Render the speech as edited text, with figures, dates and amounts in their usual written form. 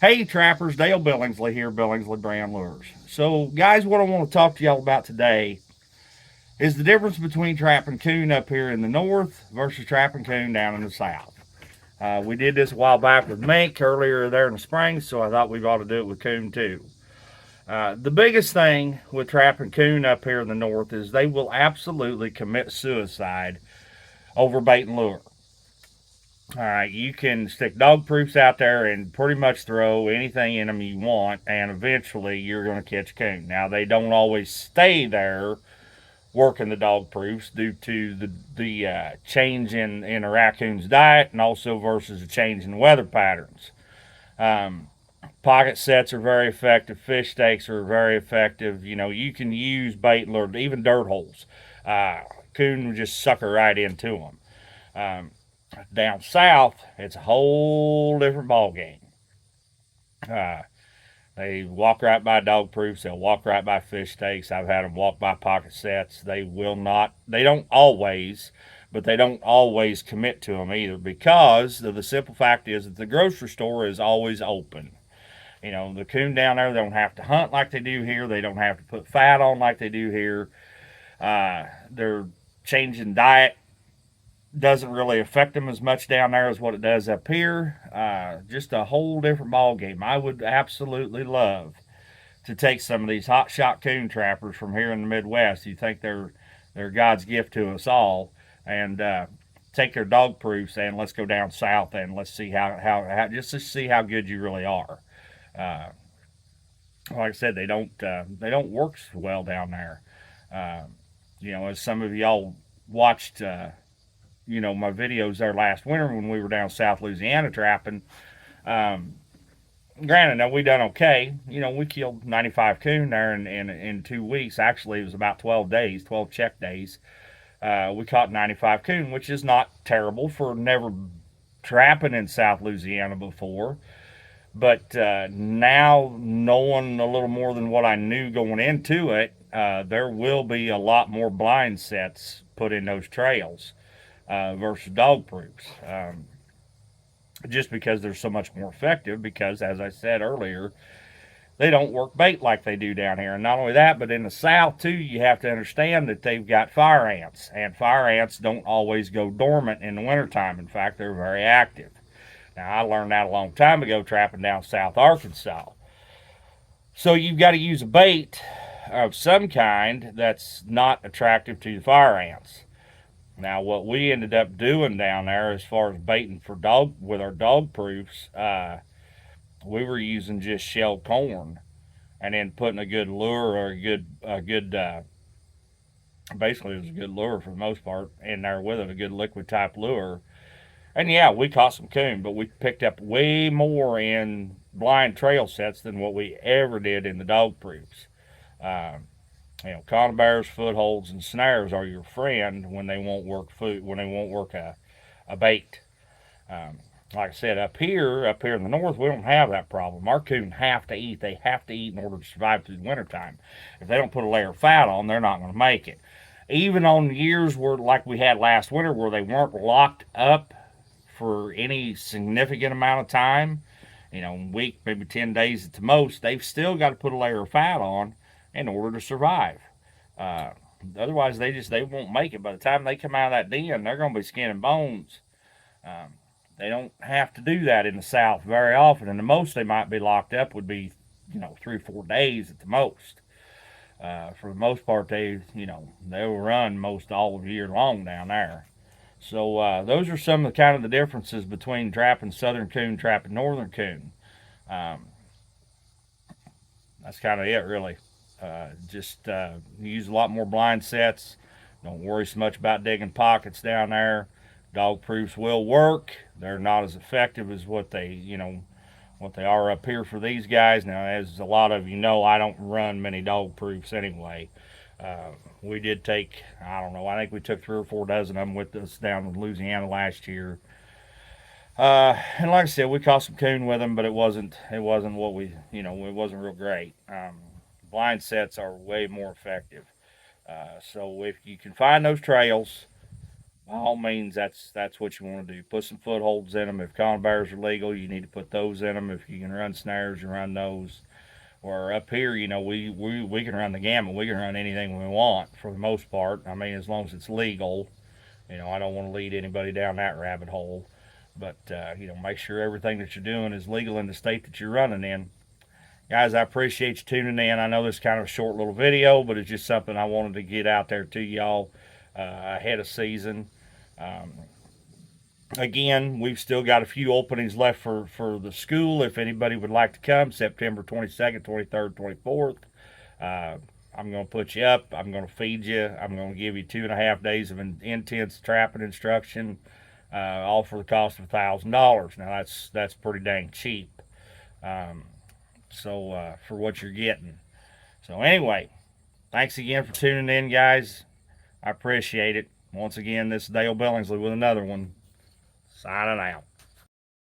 Hey trappers, Dale Billingsley here, Billingsley Brand Lures. So guys, what I want to talk to y'all about today is the difference between trapping coon up here in the north versus trapping coon down in the south. We did this a while back with mink earlier there in the spring, so I thought we ought to do it with coon too. The biggest thing with trapping coon up here in the north is they will absolutely commit suicide over bait and lure. All right, you can stick dog proofs out there and pretty much throw anything in them you want, and eventually you're going to catch a coon. Now, they don't always stay there working the dog proofs due to the change in a raccoon's diet and also versus a change in weather patterns. Um, Pocket sets are very effective. Fish stakes are very effective. You know, you can use bait lure, even dirt holes. Coon will just sucker right into them. Um, Down south, it's a whole different ball game. Uh, they walk right by dog proofs. They'll walk right by fish stakes. I've had them walk by pocket sets. They will not. They don't always, but they don't always commit to them either because the simple fact is that the grocery store is always open. You know, the coon down there, they don't have to hunt like they do here. They don't have to put fat on like they do here. They're changing diet doesn't really affect them as much down there as what it does up here. Just a whole different ball game. I would absolutely love to take some of these hot shot coon trappers from here in the Midwest. You think they're God's gift to us all, and take their dog proofs and let's go down south and let's see how just to see how good you really are. Uh, like I said, they don't work well down there. Uh, you know, as some of y'all watched my videos there last winter when we were down South Louisiana trapping. Um, Granted, now we done okay. You know, we killed 95 coon there in 2 weeks. Actually, it was about 12 days, 12 check days. We caught 95 coon, which is not terrible for never trapping in South Louisiana before. But now, knowing a little more than what I knew going into it, there will be a lot more blind sets put in those trails versus dog proofs. Just because they're so much more effective, because as I said earlier, they don't work bait like they do down here. And not only that, but in the south too, you have to understand that they've got fire ants, and fire ants don't always go dormant in the wintertime. In fact, they're very active. Now, I learned that a long time ago trapping down South Arkansas. So you've got to use a bait of some kind that's not attractive to the fire ants. Now, what we ended up doing down there, as far as baiting for dog with our dog proofs, we were using just shelled corn, and then putting a good lure or basically it was a good lure for the most part in there with it, a good liquid type lure. And yeah, we caught some coon, but we picked up way more in blind trail sets than what we ever did in the dog proofs. Uh, conibears, footholds, and snares are your friend when they won't work food, when they won't work a bait. Um, like I said, up here in the north, we don't have that problem. Our coon have to eat. They have to eat in order to survive through the wintertime. If they don't put a layer of fat on, they're not going to make it. Even on years where, like we had last winter, where they weren't locked up for any significant amount of time, a week, maybe 10 days at the most, they've still got to put a layer of fat on in order to survive. Uh, Otherwise, they won't make it. By the time they come out of that den, they're going to be skin and bones. Um, they don't have to do that in the South very often, and the most they might be locked up would be 3 or 4 days at the most. For the most part, they'll run most all year long down there. So those are some of the kind of the differences between trapping southern coon, trapping northern coon. Um, that's kind of it, really. Just use a lot more blind sets. Don't worry so much about digging pockets down there. Dog proofs will work. They're not as effective as what they are up here for these guys. Now, as a lot of you know, I don't run many dog proofs anyway. We did take, I don't know, I think we took 3 or 4 dozen of them with us down in Louisiana last year. And like I said, we caught some coon with them, but it wasn't what it wasn't real great. Blind sets are way more effective. So if you can find those trails, by all means, that's what you want to do. Put some footholds in them. If conibears are legal, you need to put those in them. If you can run snares, you run those. Or up here, we can run the gamut. We can run anything we want for the most part. I mean, as long as it's legal. I don't want to lead anybody down that rabbit hole. But, make sure everything that you're doing is legal in the state that you're running in. Guys, I appreciate you tuning in. I know this is kind of a short little video, but it's just something I wanted to get out there to y'all ahead of season. Um, Again, we've still got a few openings left for the school. If anybody would like to come, September 22nd, 23rd, 24th. I'm going to put you up. I'm going to feed you. I'm going to give you 2.5 days of intense trapping instruction, all for the cost of $1,000. Now that's pretty dang cheap. Um, for what you're getting. So anyway, thanks again for tuning in, guys. I appreciate it. Once again, this is Dale Billingsley with another one. Signing out.